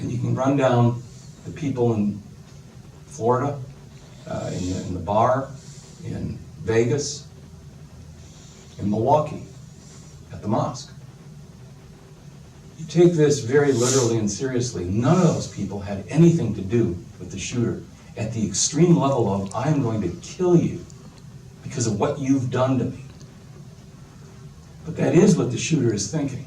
And you can run down the people in Florida, in the bar, in Vegas, in Milwaukee, at the mosque. You take this very literally and seriously. None of those people had anything to do with the shooter at the extreme level of, I'm going to kill you because of what you've done to me. But that is what the shooter is thinking.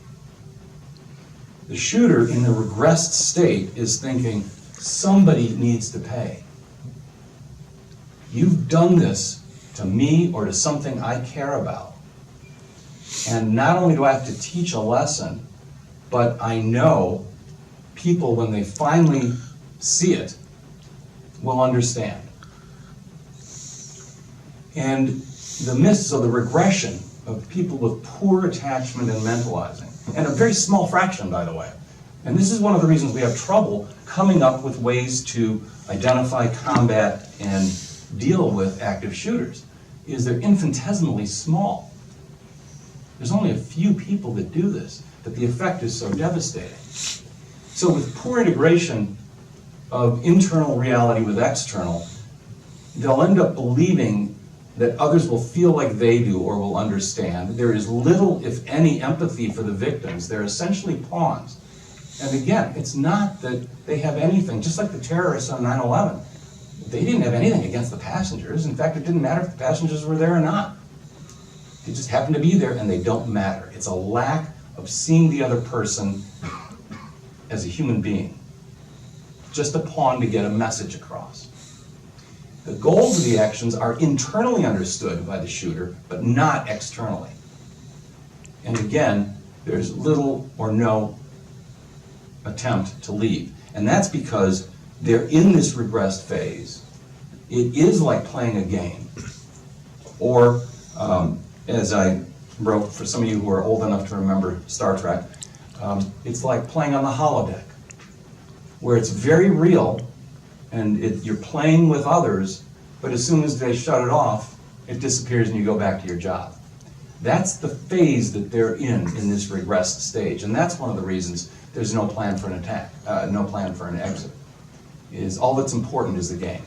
The shooter in the regressed state is thinking, somebody needs to pay. You've done this to me or to something I care about. And not only do I have to teach a lesson, but I know people, when they finally see it, will understand. And the myths of the regression of people with poor attachment and mentalizing, and a very small fraction, by the way. And this is one of the reasons we have trouble coming up with ways to identify, combat, and deal with active shooters, is they're infinitesimally small. There's only a few people that do this, but the effect is so devastating. So with poor integration of internal reality with external, they'll end up believing that others will feel like they do or will understand. There is little, if any, empathy for the victims. They're essentially pawns. And again, it's not that they have anything, just like the terrorists on 9/11. They didn't have anything against the passengers. In fact, it didn't matter if the passengers were there or not. They just happened to be there and they don't matter. It's a lack of seeing the other person as a human being. Just a pawn to get a message across. The goals of the actions are internally understood by the shooter, but not externally. And again, there's little or no attempt to leave. And that's because they're in this regressed phase. It is like playing a game. Or, as I wrote for some of you who are old enough to remember Star Trek, it's like playing on the holodeck, where it's very real, and you're playing with others, but as soon as they shut it off, it disappears and you go back to your job. That's the phase that they're in this regressed stage, and that's one of the reasons there's no plan for an attack, no plan for an exit. All that's important is the game.